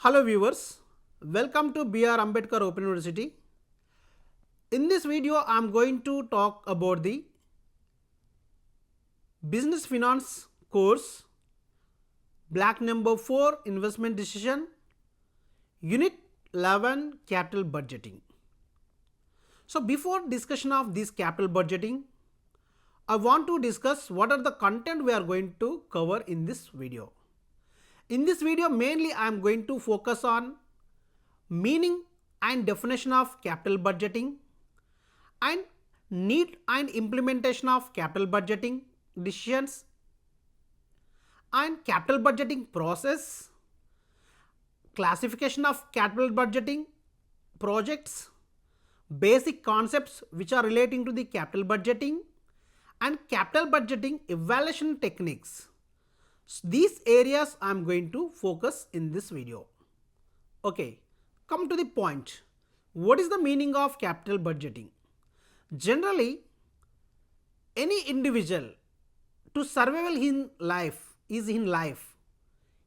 Hello viewers, welcome to BR Ambedkar Open University. In this video, I am going to talk about the Business Finance course, Black number 4 Investment Decision, Unit 11 Capital Budgeting. So before discussion of this capital budgeting, I want to discuss what are the content we are going to cover in this video. In this video, mainly I am going to focus on meaning and definition of capital budgeting and need and implementation of capital budgeting decisions and capital budgeting process, classification of capital budgeting projects, basic concepts which are relating to the capital budgeting and capital budgeting evaluation techniques. These areas I am going to focus in this video. Okay, come to the point. What is the meaning of capital budgeting? Generally, any individual to survival in life,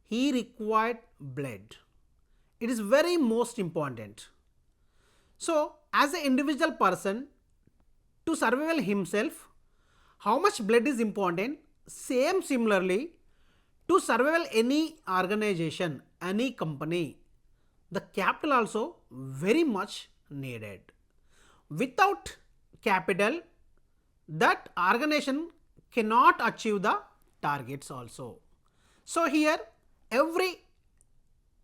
he required blood. It is very most important. So, as an individual person to survival himself, how much blood is important? Similarly, to survival any organization, any company, the capital also very much needed. Without capital, that organization cannot achieve the targets also. So here every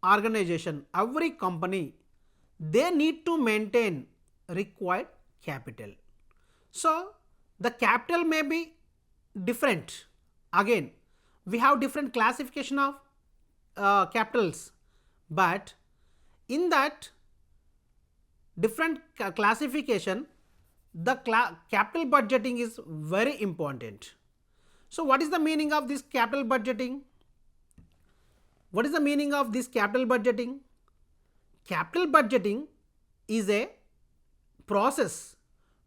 organization, every company, they need to maintain required capital. So the capital may be different. Again, we have different classification of capitals, but in that different classification, the capital budgeting is very important. So what is the meaning of this capital budgeting? What is the meaning of this capital budgeting? Capital budgeting is a process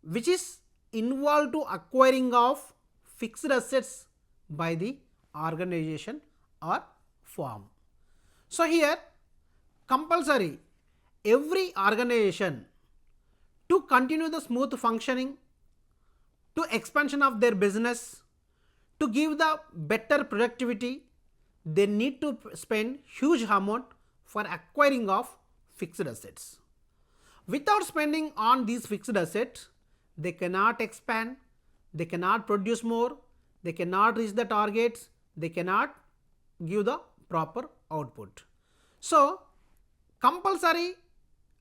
which is involved to acquiring of fixed assets by the organization or firm. So here compulsory every organization to continue the smooth functioning, to expansion of their business, to give the better productivity, they need to spend huge amount for acquiring of fixed assets. Without spending on these fixed assets, they cannot expand, they cannot produce more, they cannot reach the targets, they cannot give the proper output. So compulsory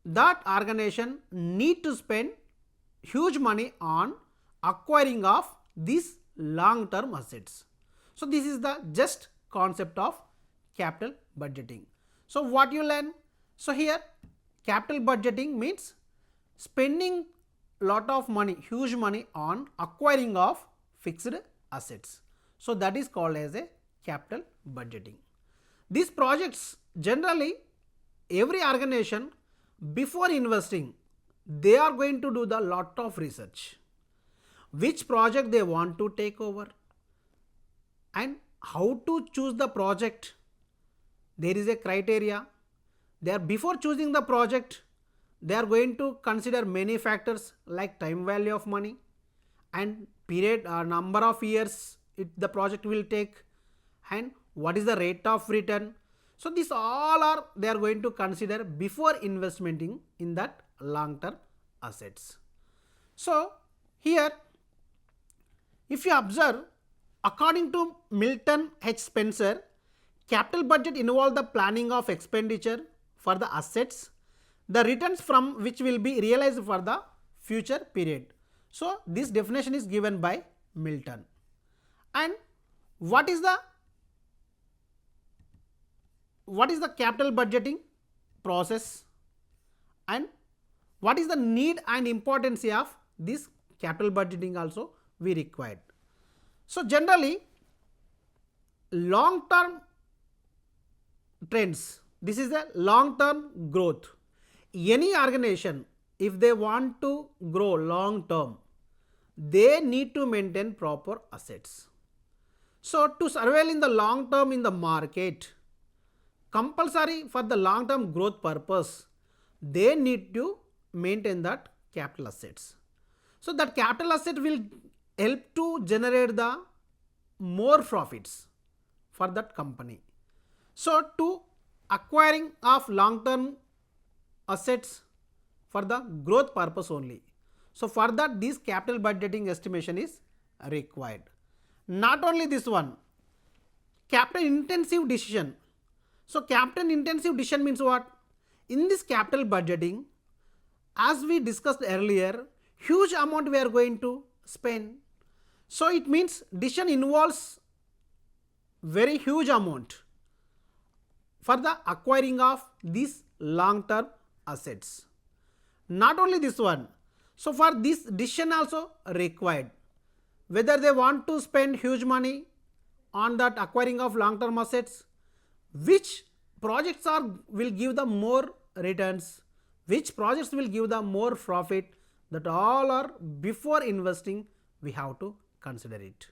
that organization need to spend huge money on acquiring of these long term assets. So this is the just concept of capital budgeting. So what you learn? So here capital budgeting means spending lot of money, huge money on acquiring of fixed assets. So that is called as a capital budgeting. These projects generally every organization before investing, they are going to do the lot of research. Which project they want to take over and how to choose the project. There is a criteria. They are before choosing the project, they are going to consider many factors like time value of money and period or number of years the project will take and what is the rate of return. So these all are they are going to consider before investing in that long term assets. So here if you observe, according to Milton H. Spencer, capital budget involves the planning of expenditure for the assets, the returns from which will be realized for the future period. So this definition is given by Milton. And what is the capital budgeting process and what is the need and importance of this capital budgeting also we required. So generally long term trends, this is a long term growth. Any organization if they want to grow long term, they need to maintain proper assets. So to survive in the long term in the market, compulsory for the long term growth purpose, they need to maintain that capital assets. So that capital asset will help to generate the more profits for that company. So to acquiring of long term assets for the growth purpose only. So for that this capital budgeting estimation is required. Not only this one, capital intensive decision. So capital intensive decision means what? In this capital budgeting, as we discussed earlier, huge amount we are going to spend. So it means decision involves very huge amount for the acquiring of these long term assets. Not only this one, so for this decision also required, whether they want to spend huge money on that acquiring of long term assets, which projects are will give the more returns, which projects will give the more profit, that all are before investing we have to consider it.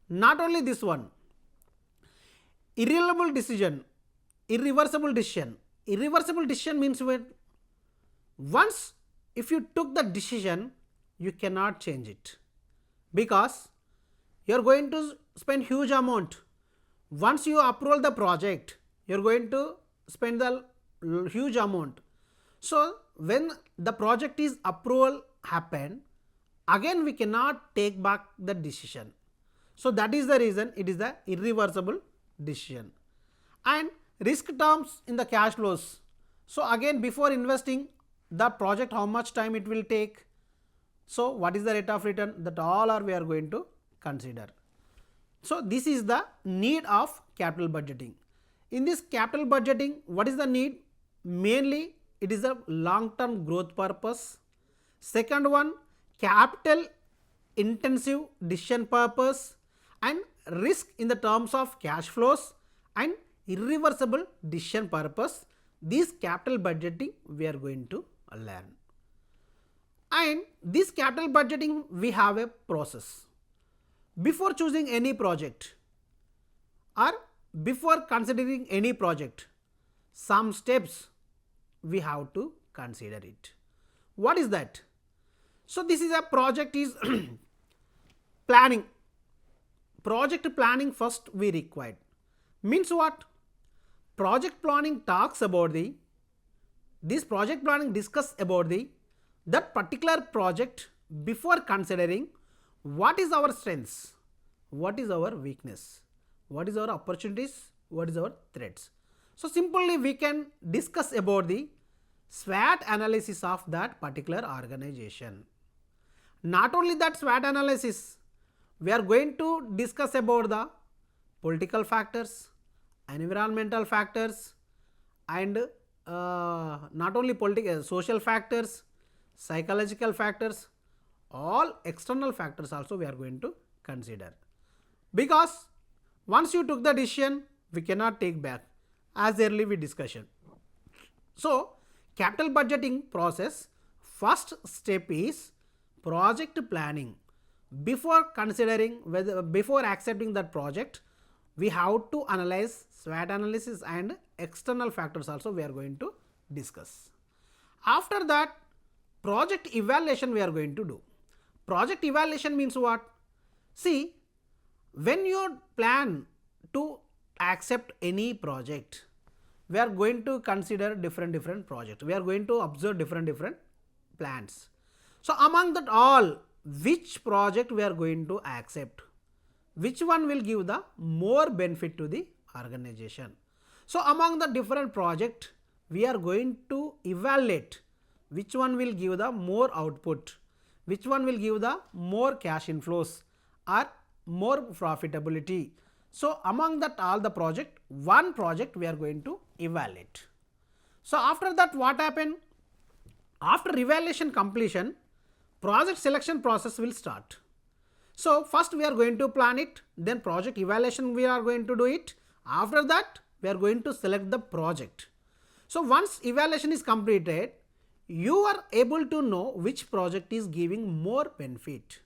Not only this one, irreversible decision. Irreversible decision means when once if you took the decision, you cannot change it, because you are going to spend huge amount. Once you approve the project, you are going to spend the huge amount. So when the project is approval happen, again we cannot take back the decision. So that is the reason it is the irreversible decision. And risk terms in the cash flows. So again, before investing the project, how much time it will take, so what is the rate of return, that all are we are going to consider. So this is the need of capital budgeting. In this capital budgeting, what is the need? Mainly it is a long term growth purpose. Second one, capital intensive decision purpose, and risk in the terms of cash flows, and irreversible decision purpose. This capital budgeting we are going to learn. And this capital budgeting we have a process. Before choosing any project or before considering any project, some steps we have to consider it. What is that? So this is a project is planning. Project planning first we required. Means what? Project planning talks about this project planning discuss about that particular project before considering what is our strengths, what is our weakness, what is our opportunities, what is our threats. So simply we can discuss about the SWOT analysis of that particular organization. Not only that SWOT analysis, we are going to discuss about the political factors, environmental factors, and not only political, social factors, psychological factors, all external factors also we are going to consider. Because once you took the decision, we cannot take back, as earlier we discussed. So capital budgeting process, first step is project planning. Before considering whether, before accepting that project, we have to analyze SWOT analysis and external factors also we are going to discuss. After that, project evaluation we are going to do. Project evaluation means what? See, when you plan to accept any project, we are going to consider different projects. We are going to observe different plans. So among that all, which project we are going to accept? Which one will give the more benefit to the organization? So among the different project, we are going to evaluate which one will give the more output, which one will give the more cash inflows or more profitability. So among that all the project, one project we are going to evaluate. So after that, what happened? After evaluation completion, project selection process will start. So first we are going to plan it, then project evaluation we are going to do it. After that, we are going to select the project. So once evaluation is completed, you are able to know which project is giving more benefit,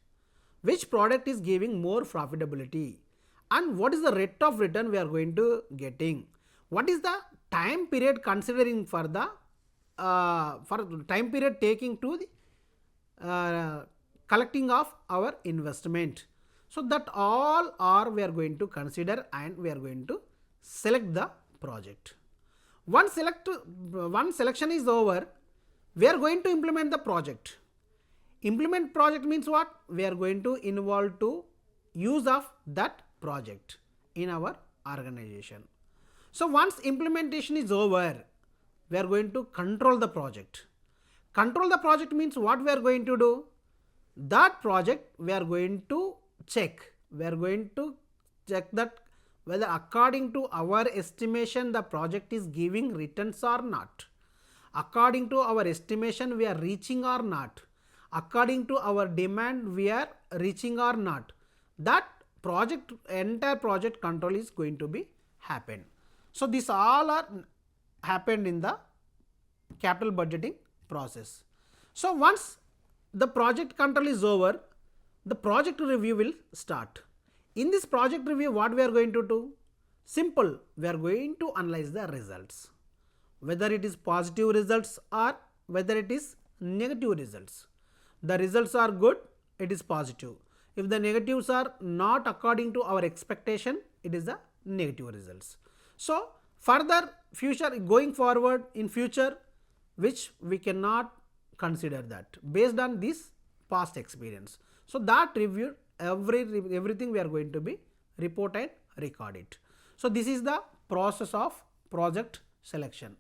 which product is giving more profitability, and what is the rate of return we are going to getting, what is the time period considering for the for time period taking to the collecting of our investment. So that all are we are going to consider and we are going to select the project. Once selection is over, we are going to implement the project. Implement project means what? We are going to involve to use of that project in our organization. So once implementation is over, we are going to control the project. Control the project means what we are going to do? That project we are going to check. We are going to check that whether according to our estimation the project is giving returns or not. According to our estimation we are reaching or not. According to our demand we are reaching or not. That project, entire project control is going to be happen. So these all are happened in the capital budgeting process. So once the project control is over, the project review will start. In this project review, what we are going to do? Simple, we are going to analyze the results. Whether it is positive results or whether it is negative results. The results are good, it is positive. If the negatives are not according to our expectation, it is the negative results. So further future going forward in future, which we cannot consider that based on this past experience. So that review everything we are going to be report and record it. So this is the process of project selection.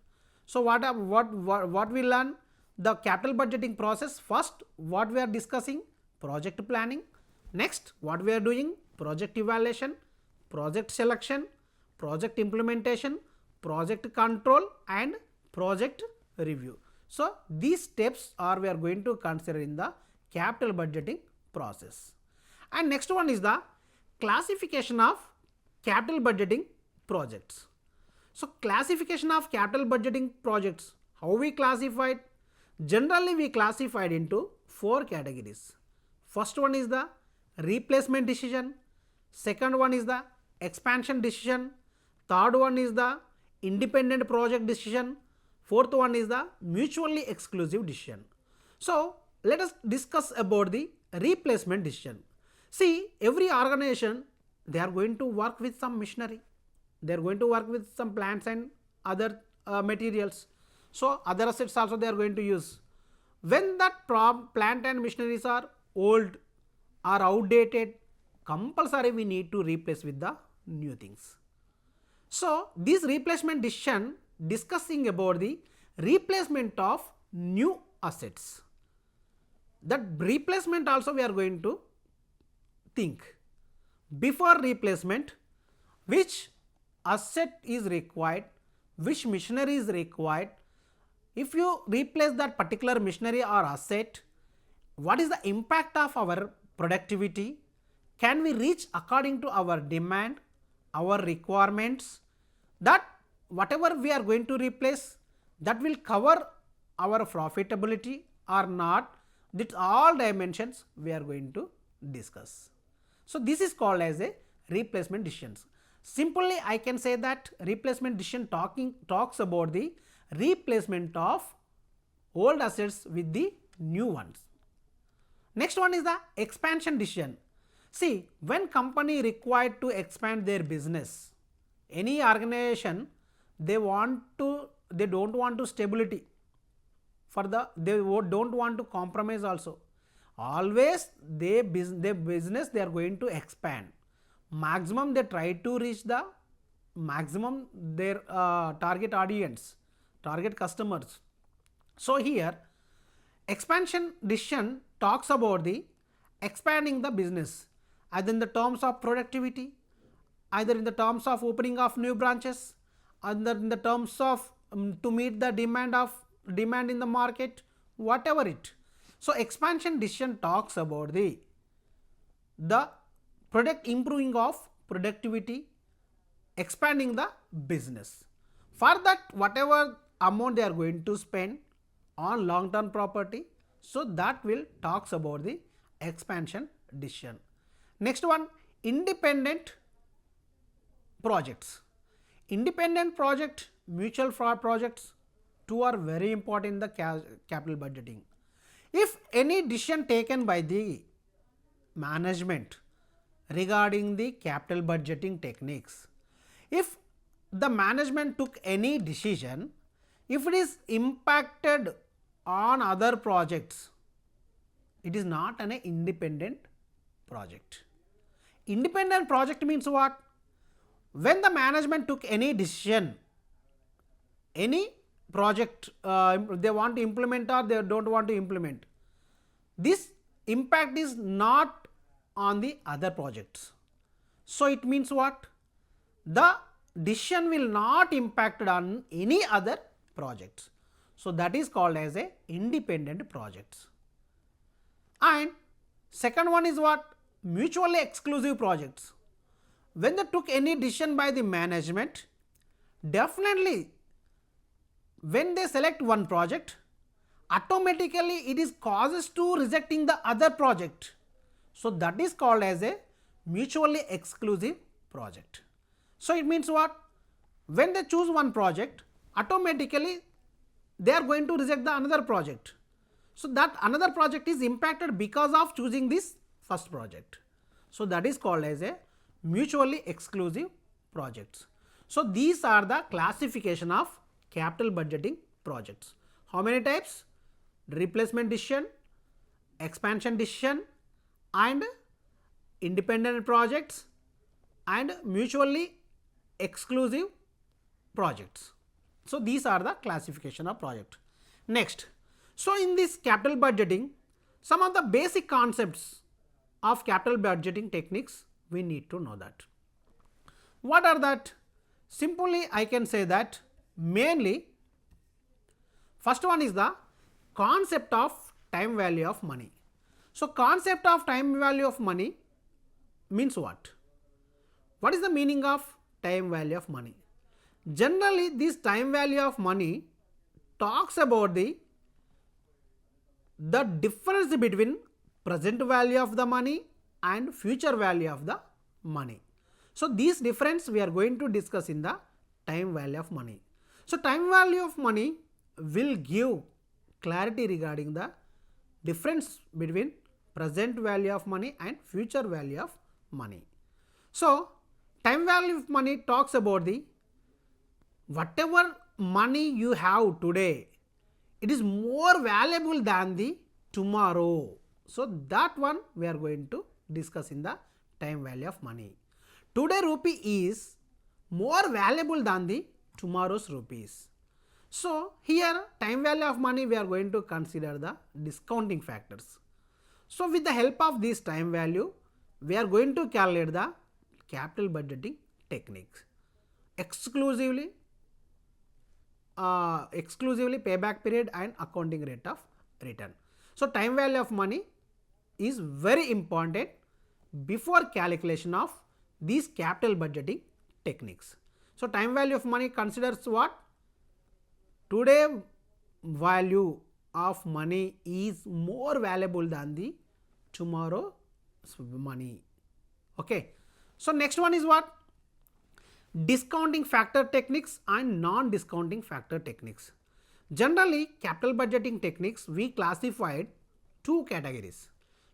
So what we learn? The capital budgeting process. First, what we are discussing? Project planning. Next, what we are doing? Project evaluation, project selection, project implementation, project control and project review. So these steps are we are going to consider in the capital budgeting process. And next one is the classification of capital budgeting projects. So classification of capital budgeting projects, how we classified? Generally we classified into 4 categories. First one is the replacement decision, second one is the expansion decision, third one is the independent project decision, fourth one is the mutually exclusive decision. So let us discuss about the replacement decision. See, every organization, they are going to work with some machinery. They are going to work with some plants and other materials. So other assets also they are going to use. When that plant and machineries are old or outdated, compulsory we need to replace with the new things. So this replacement decision discussing about the replacement of new assets. That replacement also we are going to think. Before replacement, which asset is required, which machinery is required. If you replace that particular machinery or asset, what is the impact of our productivity? Can we reach according to our demand, our requirements? That whatever we are going to replace, that will cover our profitability or not. That's all dimensions we are going to discuss. So this is called as a replacement decisions. Simply I can say that replacement decision talks about the replacement of old assets with the new ones. Next one is the expansion decision. See, when company required to expand their business, any organization, they don't want to stability for they don't want to compromise also. Always their business they are going to expand. Maximum they try to reach the maximum their target audience, target customers. So here expansion decision talks about the expanding the business either in the terms of productivity, either in the terms of opening of new branches, either in the terms of to meet the demand in the market, whatever it. So expansion decision talks about the product improving of productivity, expanding the business. For that whatever amount they are going to spend on long term property, so that will talks about the expansion decision. Next one, independent projects. Independent project, mutual projects, two are very important in the capital budgeting. If any decision taken by the management regarding the capital budgeting techniques, if the management took any decision, if it is impacted on other projects, it is not an independent project. Independent project means what? When the management took any decision, any project they want to implement or they don't want to implement, this impact is not on the other projects. So it means what? The decision will not impact on any other projects. So that is called as a independent projects. And second one is what? Mutually exclusive projects. When they took any decision by the management, definitely when they select one project, automatically it is causes to rejecting the other project. So that is called as a mutually exclusive project. So it means what? When they choose one project, automatically they are going to reject the another project. So that another project is impacted because of choosing this first project. So that is called as a mutually exclusive projects. So these are the classification of capital budgeting projects. How many types? Replacement decision, expansion decision, and independent projects, and mutually exclusive projects. So these are the classification of project. Next, so in this capital budgeting, some of the basic concepts of capital budgeting techniques we need to know that. What are that? Simply I can say that mainly first one is the concept of time value of money. So concept of time value of money means what? What is the meaning of time value of money? Generally this time value of money talks about the difference between present value of the money and future value of the money. So this difference we are going to discuss in the time value of money. So time value of money will give clarity regarding the difference between present value of money and future value of money. So time value of money talks about the whatever money you have today, it is more valuable than the tomorrow. So that one we are going to discuss in the time value of money. Today rupee is more valuable than the tomorrow's rupees. So here time value of money we are going to consider the discounting factors. So with the help of this time value, we are going to calculate the capital budgeting techniques. Exclusively payback period and accounting rate of return. So time value of money is very important before calculation of these capital budgeting techniques. So time value of money considers what? Today value of money is more valuable than the tomorrow's money. Okay. So next one is what? Discounting factor techniques and non-discounting factor techniques. Generally capital budgeting techniques we classified two categories,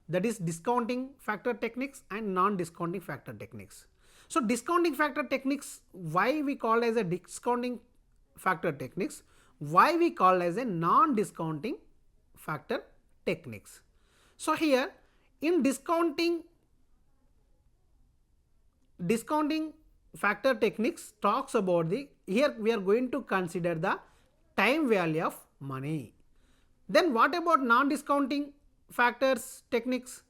that is discounting factor techniques and non-discounting factor techniques. So discounting factor techniques, why we call as a discounting factor techniques, why we call as a non-discounting factor techniques. So here in discounting factor techniques talks about the, here we are going to consider the time value of money. Then what about non-discounting factors techniques?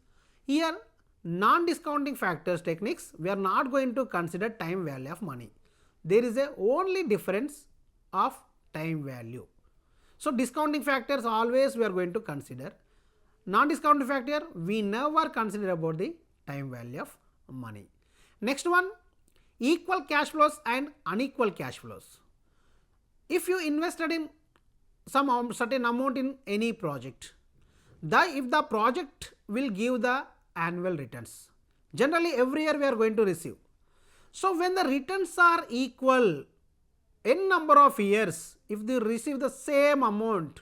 Here non-discounting factors techniques we are not going to consider time value of money. There is a only difference of time value. So discounting factors always we are going to consider. Non-discounting factor we never consider about the time value of money. Next one, equal cash flows and unequal cash flows. If you invested in some certain amount in any project, if the project will give the annual returns, generally every year we are going to receive. So when the returns are equal n number of years, if they receive the same amount,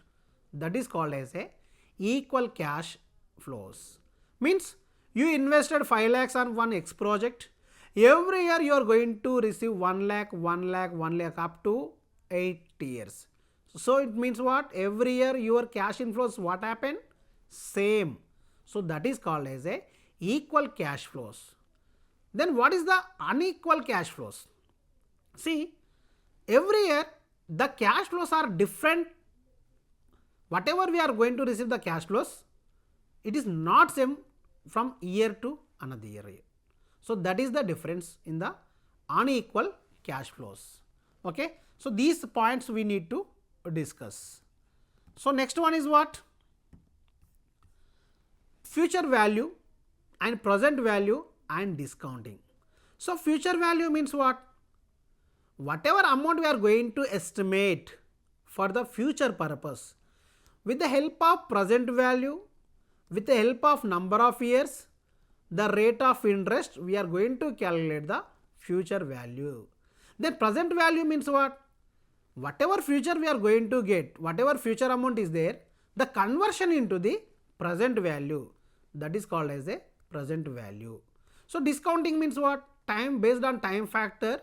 that is called as a equal cash flows. Means you invested 5 lakhs on one X project. Every year you are going to receive 1 lakh, 1 lakh, 1 lakh up to 8 years. So it means what? Every year your cash inflows what happened? Same. So that is called as a equal cash flows. Then what is the unequal cash flows? See, every year the cash flows are different. Whatever we are going to receive the cash flows, it is not same from year to another year. So that is the difference in the unequal cash flows. Okay. So these points we need to discuss. So next one is what? Future value and present value and discounting. So future value means what? Whatever amount we are going to estimate for the future purpose, with the help of present value, with the help of number of years, the rate of interest, we are going to calculate the future value. Then present value means what? Whatever future we are going to get, whatever future amount is there, the conversion into the present value, that is called as a present value. So discounting means what? Time, based on time factor,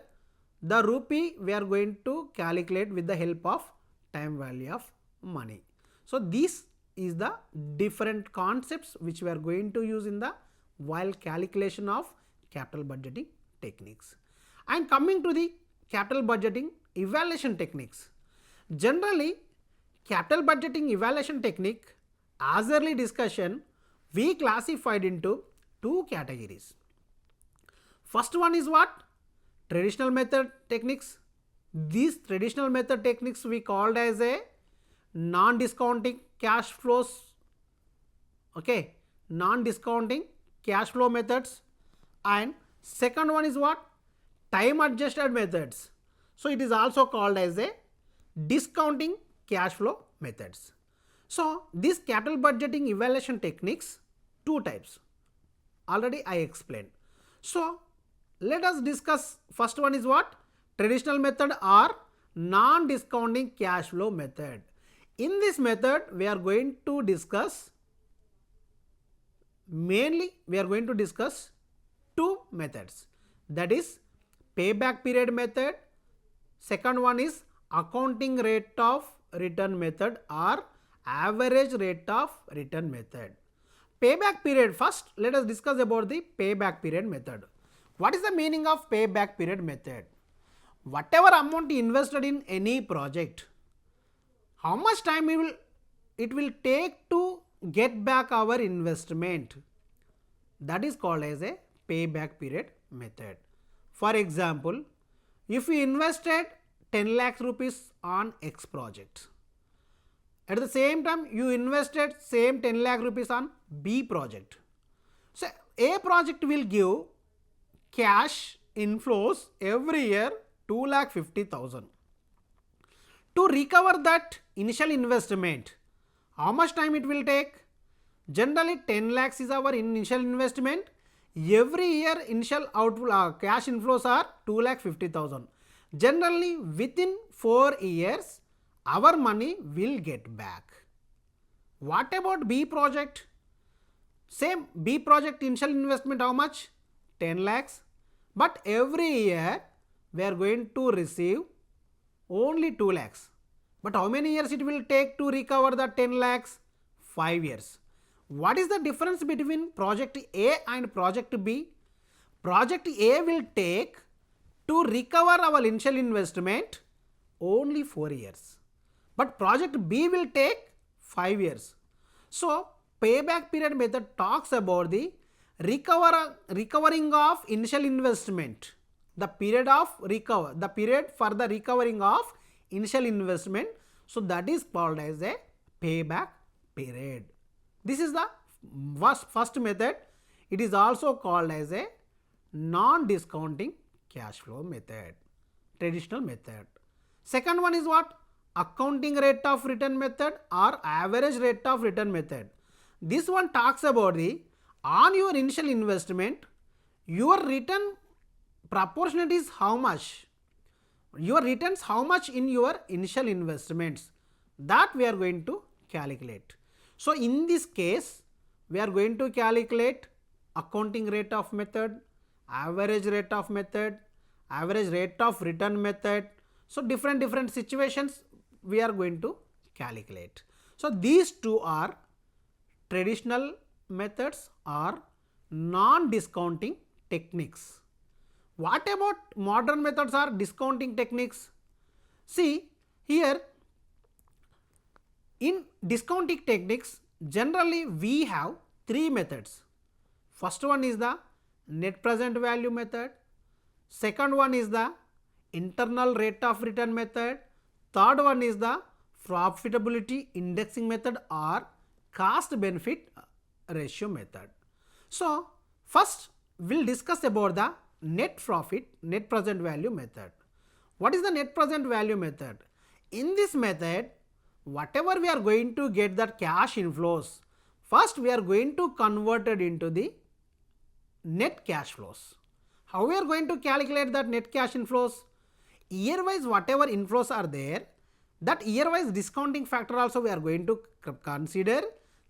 the rupee we are going to calculate with the help of time value of money. So this is the different concepts which we are going to use in the while calculation of capital budgeting techniques. And coming to the capital budgeting evaluation techniques. Generally, capital budgeting evaluation technique, as early discussion, we classified into two categories. First one is what? Traditional method techniques. These traditional method techniques we called as a non-discounting cash flows. Okay, non-discounting cash flow methods. And second one is what? Time adjusted methods. So it is also called as a discounting cash flow methods. So these capital budgeting evaluation techniques, two types. Already I explained. So let us discuss. First one is what? Traditional method or non-discounting cash flow method. In this method we are going to discuss, mainly we are going to discuss two methods, that is payback period method. Second one is accounting rate of return method or average rate of return method. Payback period, first let us discuss about the payback period method. What is the meaning of payback period method? Whatever amount invested in any project, how much time it will take to get back our investment, that is called as a payback period method. For example, if you invested 10 lakh rupees on X project, at the same time you invested same 10 lakh rupees on B project. So A project will give cash inflows every year 2,50,000. To recover that initial investment, how much time it will take? Generally 10 lakhs is our initial investment. Every year initial outflow cash inflows are 2,50,000. Generally within 4 years our money will get back. What about B project? Same, B project initial investment how much? 10 lakhs. But every year we are going to receive only 2 lakhs. But how many years it will take to recover the 10 lakhs? 5 years. What is the difference between project A and project B? Project A will take to recover our initial investment only 4 years. But project B will take 5 years. So payback period method talks about the recovering of initial investment. The period for the recovering of initial investment. So that is called as a payback period. This is the first method. It is also called as a non-discounting cash flow method, traditional method. Second one is what? Accounting rate of return method or average rate of return method. This one talks about the on your initial investment, your return proportionate is how much? your returns how much in your initial investments, that we are going to calculate. So in this case we are going to calculate accounting rate of method, average rate of method, average rate of return method. So different situations we are going to calculate. So these two are traditional methods or non-discounting techniques. What about modern methods or discounting techniques? See here, in discounting techniques generally we have three methods. First one is the net present value method, second one is the internal rate of return method, third one is the profitability indexing method or cost benefit ratio method. So first we will discuss about the net profit net present value method. What is the net present value method? In this method, whatever we are going to get that cash inflows, first we are going to convert it into the net cash flows. How we are going to calculate that net cash inflows? Year wise whatever inflows are there, that year wise discounting factor also we are going to consider.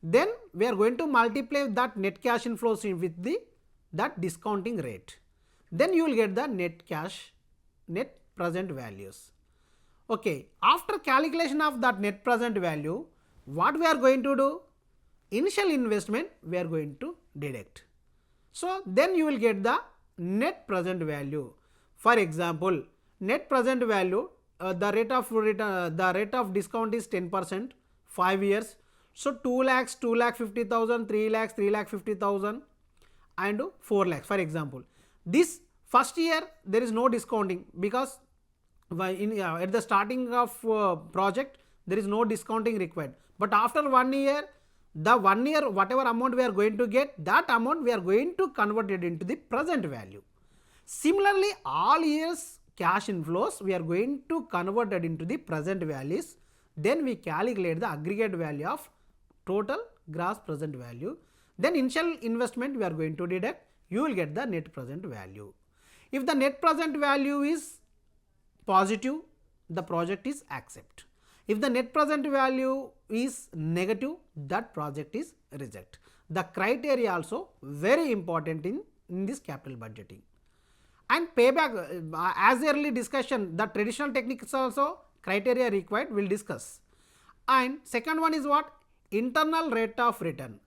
Then we are going to multiply that net cash inflows with the that discounting rate. Then you will get the net present values. Okay, after calculation of that net present value, what we are going to do? Initial investment we are going to deduct. So then you will get the net present value. For example, net present value, the rate of discount is 10%, 5 years. So 2 lakhs, 2,50,000, 3 lakhs, 3,50,000 and 4 lakhs for example. This first year there is no discounting because at the starting of project there is no discounting required. But after 1 year, the 1 year whatever amount we are going to get, that amount we are going to convert it into the present value. Similarly, all years cash inflows we are going to convert it into the present values. Then we calculate the aggregate value of total gross present value. Then initial investment we are going to deduct, you will get the net present value. If the net present value is positive, the project is accept. If the net present value is negative, that project is reject. The criteria also very important in this capital budgeting. And payback, as early discussion, the traditional techniques also criteria required we will discuss. And second one is what? Internal rate of return.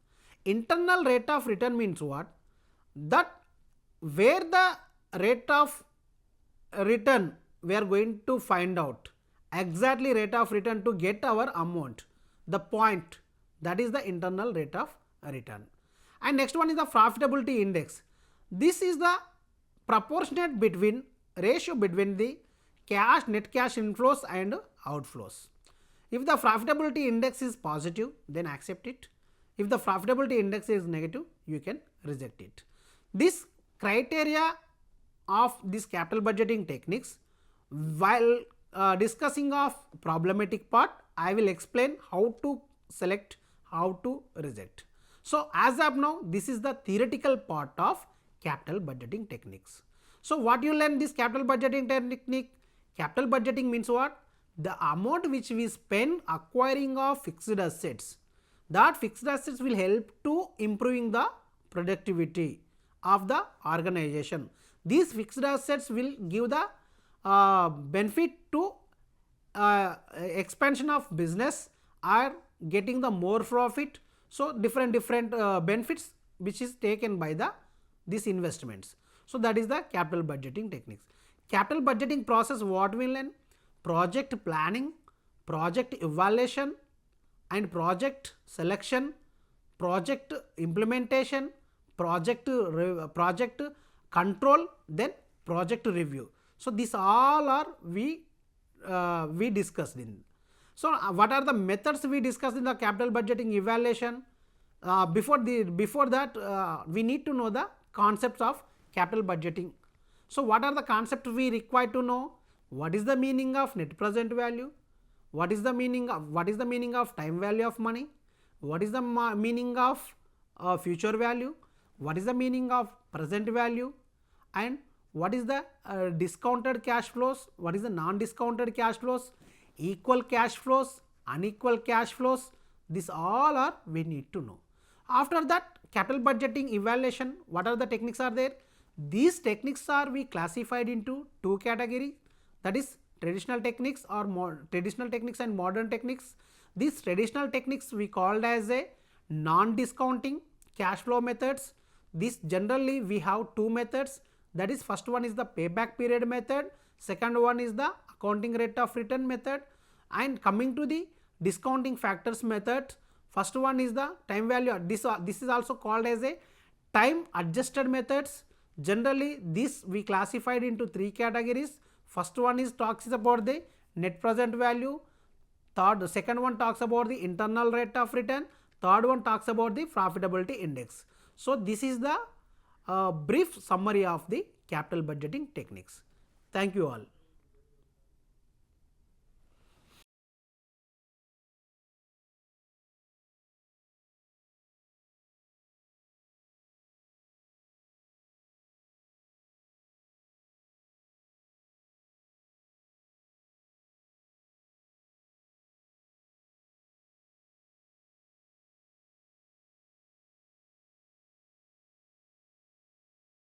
Internal rate of return means what? That where the rate of return we are going to find out exactly rate of return to get our amount, the point, that is the internal rate of return. And next one is the profitability index. This is the proportionate ratio between the net cash inflows and outflows. If the profitability index is positive, then accept it. If the profitability index is negative, you can reject it. This criteria of this capital budgeting techniques, while discussing of problematic part, I will explain how to select, how to reject. So as of now, this is the theoretical part of capital budgeting techniques. So what you learn this capital budgeting technique? Capital budgeting means what? The amount which we spend acquiring of fixed assets. That fixed assets will help to improving the productivity of the organization. These fixed assets will give the benefit to expansion of business or getting the more profit. So different benefits which is taken by these investments. So that is the capital budgeting techniques. Capital budgeting process, what we learn? Project planning, project evaluation and project selection, project implementation, project control, then project review. So these all are we discussed in. So what are the methods we discussed in the capital budgeting evaluation? Before that we need to know the concepts of capital budgeting. So what are the concepts we require to know? What is the meaning of net present value? What is the meaning of time value of money? What is the meaning of future value? What is the meaning of present value? And what is the discounted cash flows, what is the non-discounted cash flows, equal cash flows, unequal cash flows, this all are we need to know. After that, capital budgeting evaluation, what are the techniques are there? These techniques are we classified into two categories, that is traditional techniques or traditional techniques and modern techniques. These traditional techniques we called as a non-discounting cash flow methods. This generally we have two methods, that is first one is the payback period method, second one is the accounting rate of return method. And coming to the discounting factors method, first one is the time value, this is also called as a time adjusted methods. Generally this we classified into three categories. First one is talks about the net present value, second one talks about the internal rate of return, third one talks about the profitability index. So this is the brief summary of the capital budgeting techniques. Thank you all.